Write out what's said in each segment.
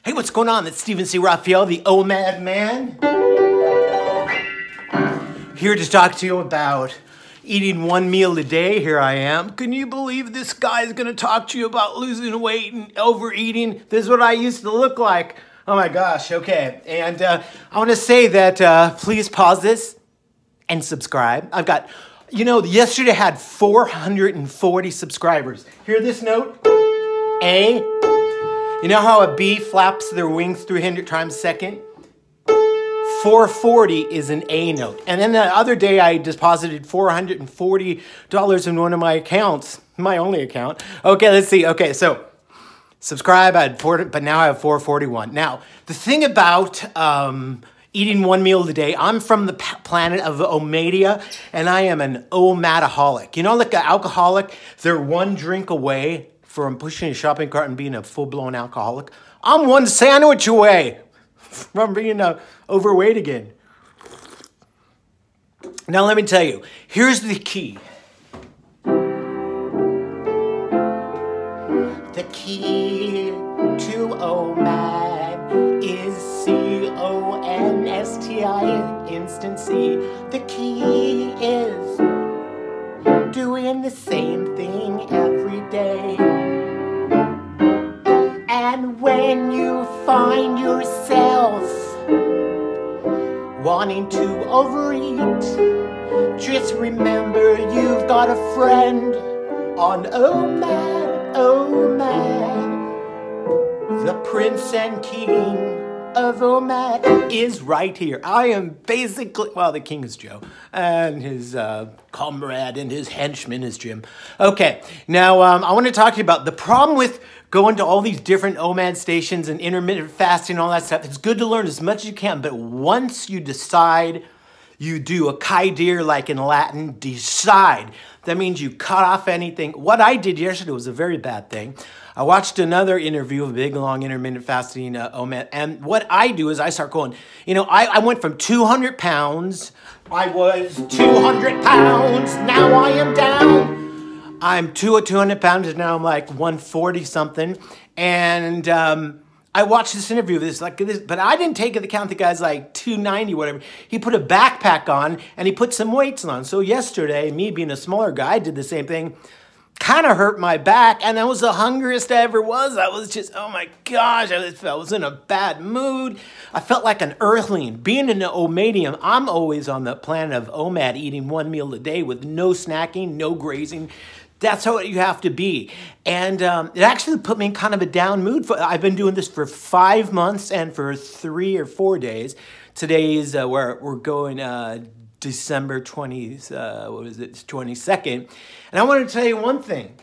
Hey, what's going on? It's Stephen C. Raphael, the Omad man. Here to talk to you about eating one meal a day. Here I am. Can you believe this guy is going to talk to you about losing weight and overeating? This is what I used to look like. Oh my gosh, okay. And I want to say that please pause this and subscribe. I've got, yesterday I had 440 subscribers. Hear this note? A. You know how a bee flaps their wings 300 times a second? 440 is an A note. And then the other day I deposited $440 in one of my accounts, my only account. Okay, let's see. Okay, so subscribe, I had 40, but now I have 441. Now, the thing about eating one meal a day, I'm from the planet of Omadia, and I am an Omadaholic. You know, like an alcoholic, they're one drink away from pushing a shopping cart and being a full-blown alcoholic. I'm one sandwich away from being overweight again. Now let me tell you, here's the key. The key to Omad is C-O-N-S-T-I, instant C. The key is doing the same thing every day. And when you find yourself wanting to overeat, just remember you've got a friend on Omad, Omad. The Prince and King of Omad is right here. I am basically, well, the king is Joe, and his comrade and his henchman is Jim. Okay, now I want to talk to you about the problem with going to all these different Omad stations and intermittent fasting and all that stuff. It's good to learn as much as you can, but once you decide you do a kaidir, like in Latin, decide. That means you cut off anything. What I did yesterday was a very bad thing. I watched another interview of big, long, intermittent fasting Omad, and what I do is I start going, I went from 200 pounds, I was 200 pounds, now I am down. I'm 200 pounds, and now I'm like 140 something, and I watched this interview of this, but I didn't take into account the guy's like 290, whatever. He put a backpack on, and he put some weights on. So yesterday, me being a smaller guy, I did the same thing. Kind of hurt my back, and I was the hungriest I ever was. I was just, oh my gosh, I was in a bad mood. I felt like an earthling. Being in the Omadium, I'm always on the planet of Omad, eating one meal a day with no snacking, no grazing. That's how you have to be. And it actually put me in kind of a down mood. I've been doing this for 5 months and for 3 or 4 days. Today is we're going December 22nd. And I want to tell you one thing.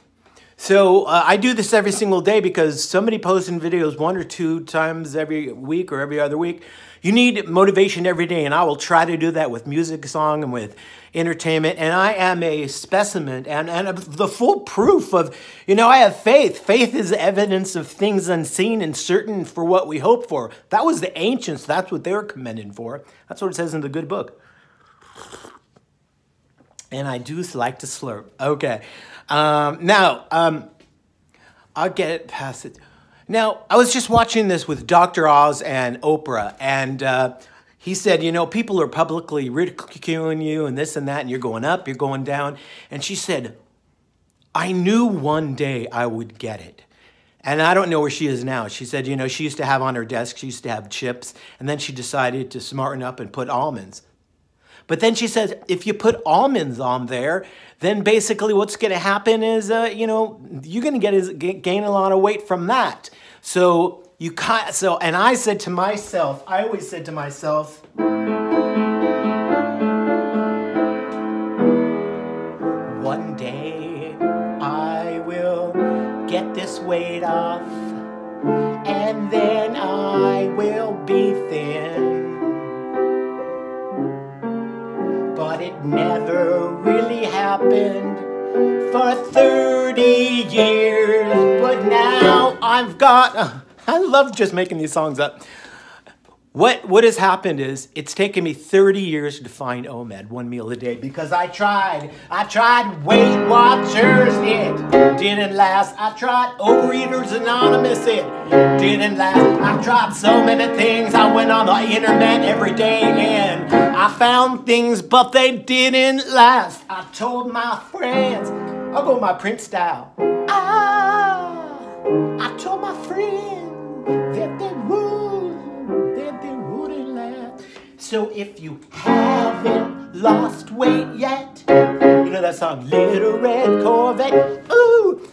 So I do this every single day because somebody posting videos 1 or 2 times every week or every other week. You need motivation every day, and I will try to do that with music, song, and with entertainment. And I am a specimen and the full proof of, I have faith. Faith is evidence of things unseen and certain for what we hope for. That was the ancients. That's what they were commended for. That's what it says in the good book. And I do like to slurp. Okay. Now, I'll get it past it. Now, I was just watching this with Dr. Oz and Oprah, and he said, people are publicly ridiculing you and this and that, and you're going up, you're going down. And she said, I knew one day I would get it. And I don't know where she is now. She said, she used to have on her desk, she used to have chips, and then she decided to smarten up and put almonds. But then she says, if you put almonds on there, then basically what's going to happen is, you're going to gain a lot of weight from that. So and I said to myself, I always said to myself, one day I will get this weight off, and then I will be thin. But it never really happened for 30 years. But now I've got, I love just making these songs up. What has happened is it's taken me 30 years to find Omad, 1 meal a day, because I tried Weight Watchers, it didn't last. I tried Overeaters Anonymous, it didn't last. I tried so many things. I went on the internet every day and I found things, but they didn't last. I told my friends, I'll go my Prince style. I told my friends that they wouldn't last. So if you haven't lost weight yet, you know that song, Little Red Corvette, ooh.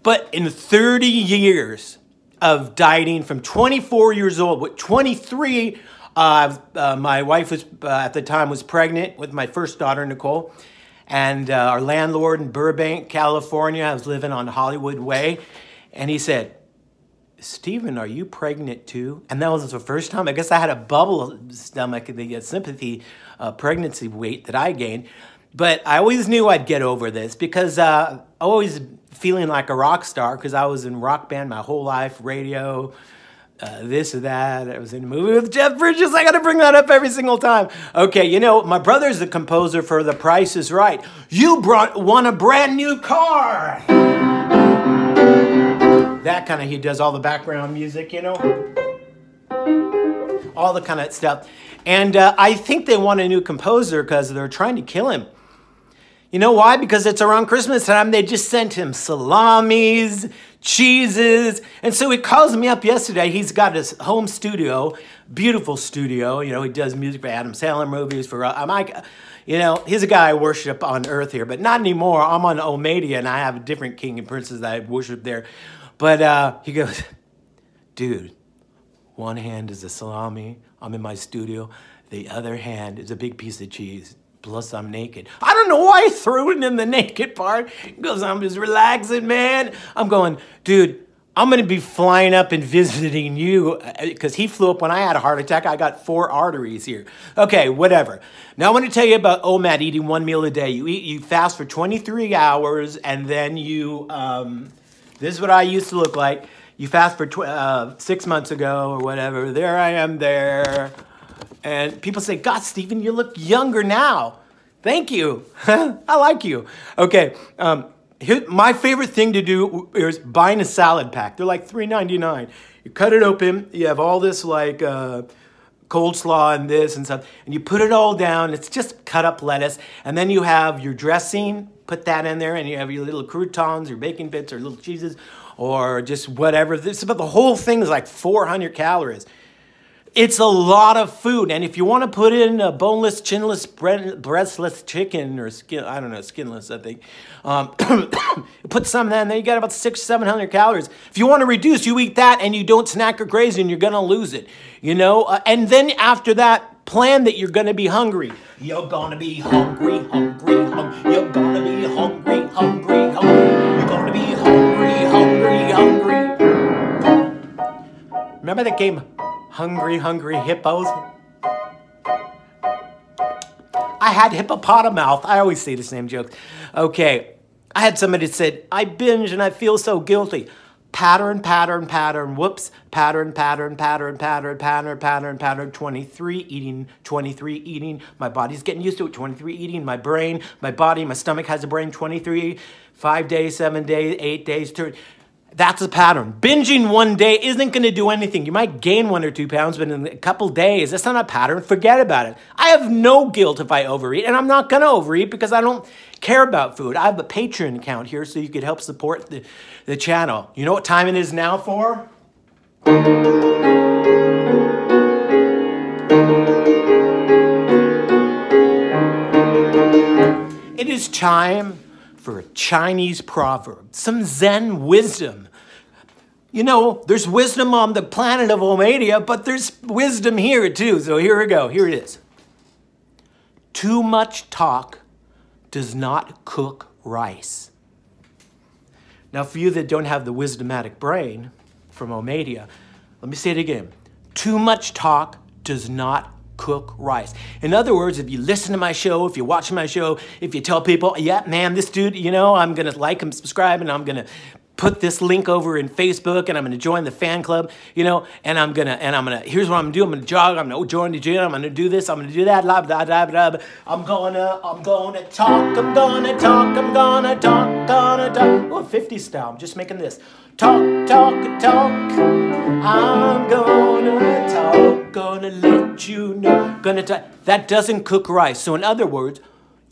But in 30 years of dieting from 24 years old, with 23, my wife was, at the time, was pregnant with my first daughter, Nicole. And our landlord in Burbank, California, I was living on Hollywood Way. And he said, Stephen, are you pregnant too? And that was the first time. I guess I had a bubble stomach, the sympathy pregnancy weight that I gained. But I always knew I'd get over this because always feeling like a rock star because I was in rock band my whole life, radio, this or that. I was in a movie with Jeff Bridges. I got to bring that up every single time. Okay, you know, my brother's the composer for The Price is Right. You won a brand new car. That kind of, he does all the background music, you know, all the kind of stuff. And I think they want a new composer because they're trying to kill him. You know why? Because it's around Christmas time. They just sent him salamis, cheeses. And so he calls me up yesterday. He's got his home studio, beautiful studio. You know, he does music for Adam Sandler movies. For you know, he's a guy I worship on earth here, but not anymore. I'm on Omadia, and I have a different king and princess that I worship there. But he goes, dude, one hand is a salami. I'm in my studio. The other hand is a big piece of cheese. Plus, I'm naked. I don't know why I threw it in the naked part. He goes, I'm just relaxing, man. I'm going, dude, I'm going to be flying up and visiting you because he flew up when I had a heart attack. I got 4 arteries here. Okay, whatever. Now, I want to tell you about Omad eating 1 meal a day. You fast for 23 hours, and then you, this is what I used to look like. You fast for 6 months ago or whatever. There I am there. And people say, God, Stephen, you look younger now. Thank you. I like you. Okay. My favorite thing to do is buying a salad pack. They're like $3.99. You cut it open. You have all this like coleslaw and this and stuff. And you put it all down. It's just cut up lettuce. And then you have your dressing. Put that in there. And you have your little croutons or bacon bits or little cheeses or just whatever. But the whole thing is like 400 calories. It's a lot of food, and if you want to put in a boneless, chinless, breastless chicken or skin, I don't know, skinless, I think, put some in there, you got about 600-700 calories. If you want to reduce, you eat that, and you don't snack or graze, and you're going to lose it, you know? And then after that, plan that you're going to be hungry. You're going to be hungry, hungry, hungry. You're going to be hungry, hungry, hungry. You're going to be hungry, hungry, hungry. Remember that game? Hungry, hungry hippos. I had hippopotamouth. I always say the same jokes. Okay, I had somebody that said, I binge and I feel so guilty. Pattern, pattern, pattern, whoops. Pattern, pattern, pattern, pattern, pattern, pattern, pattern. 23 eating, 23 eating. My body's getting used to it. 23 eating. My brain, my body, my stomach has a brain. 23, 5 days, 7 days, 8 days, 30. That's a pattern. Binging one day isn't going to do anything. You might gain 1 or 2 pounds, but in a couple days, that's not a pattern. Forget about it. I have no guilt if I overeat, and I'm not going to overeat because I don't care about food. I have a Patreon account here so you could help support the channel. You know what time it is now for? It is time for a Chinese proverb, some Zen wisdom. You know, there's wisdom on the planet of Omadia, but there's wisdom here too. So here we go. Here it is. Too much talk does not cook rice. Now, for you that don't have the wisdomatic brain from Omadia, let me say it again. Too much talk does not cook rice. In other words, if you listen to my show, if you watch my show, if you tell people, yeah, man, this dude, you know, I'm going to like him, subscribe, and I'm going to put this link over in Facebook, and I'm gonna join the fan club, you know, and I'm gonna, here's what I'm gonna do. I'm gonna jog, I'm gonna join the gym, I'm gonna do this, I'm gonna do that, blah, blah, blah, blah. I'm gonna talk, I'm gonna talk, I'm gonna talk. Oh, 50 style, I'm just making this. Talk, talk, talk. I'm gonna talk, gonna let you know, gonna talk. That doesn't cook rice. So in other words,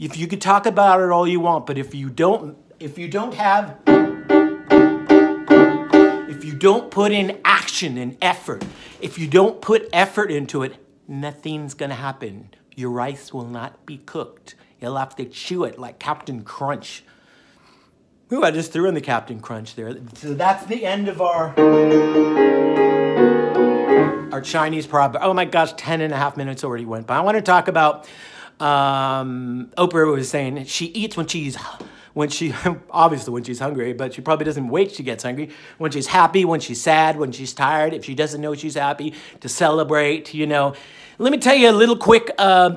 if you could talk about it all you want, but if you don't put in action and effort, if you don't put effort into it, nothing's gonna happen. Your rice will not be cooked. You'll have to chew it like Captain Crunch. Ooh, I just threw in the Captain Crunch there. So that's the end of our Chinese prop. Oh my gosh, 10.5 minutes already went by. I want to talk about, Oprah was saying she eats obviously when she's hungry, but she probably doesn't wait till she gets hungry. When she's happy, when she's sad, when she's tired, if she doesn't know she's happy, to celebrate, you know. Let me tell you a little quick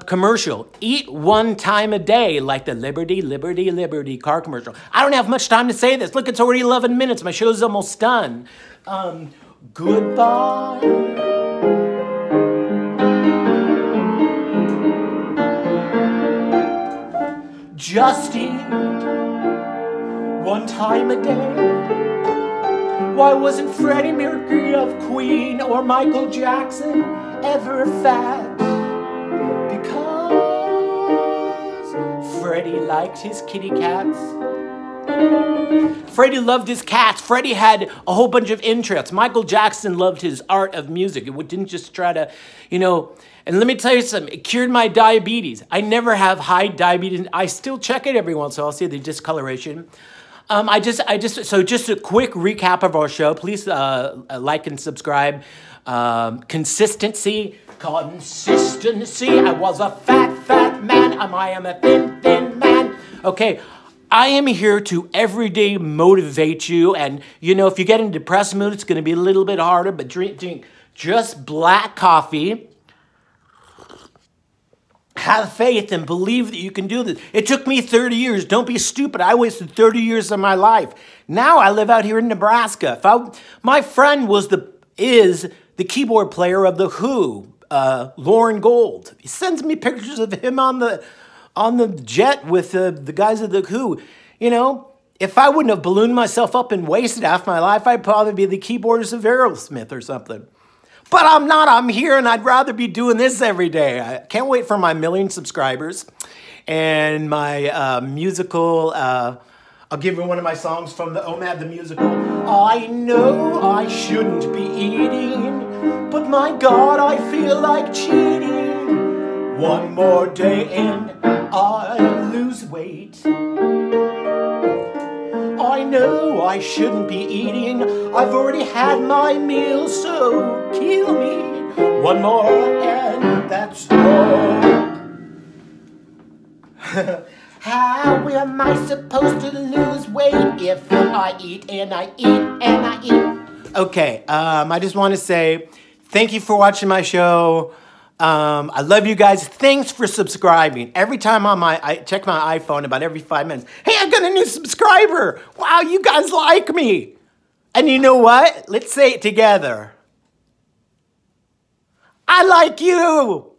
commercial. Eat 1 time a day, like the Liberty, Liberty, Liberty car commercial. I don't have much time to say this. Look, it's already 11 minutes. My show's almost done. Goodbye. Just eat 1 time a day. Why wasn't Freddie Mercury of Queen or Michael Jackson ever fat? Because Freddie liked his kitty cats. Freddie loved his cats. Freddie had a whole bunch of interests. Michael Jackson loved his art of music. It didn't just try to, you know, and let me tell you something, it cured my diabetes. I never have high diabetes. I still check it every once in a while, see the discoloration. So just a quick recap of our show. Please like and subscribe. Consistency. I was a fat man. I am a thin man. Okay. I am here to every day motivate you. And, you know, if you get in a depressed mood, it's going to be a little bit harder. But drink just black coffee. Have faith and believe that you can do this. It took me 30 years. Don't be stupid. I wasted 30 years of my life. Now I live out here in Nebraska. My friend is the keyboard player of The Who, Lauren Gold. He sends me pictures of him on the jet with the guys of The Who. You know, if I wouldn't have ballooned myself up and wasted half my life, I'd probably be the keyboardist of Aerosmith or something. But I'm not. I'm here, and I'd rather be doing this every day. I can't wait for my 1 million subscribers and my musical. I'll give you one of my songs from the Omad the musical. I know I shouldn't be eating, but my God, I feel like cheating. 1 more day and I'll lose weight. I know I shouldn't be eating. I've already had my meal, so kill me. 1 more and that's all. How am I supposed to lose weight if I eat and I eat and I eat? Okay, I just want to say thank you for watching my show. I love you guys. Thanks for subscribing. Every time I check my iPhone about every 5 minutes. Hey, I got a new subscriber. Wow, you guys like me. And you know what? Let's say it together. I like you.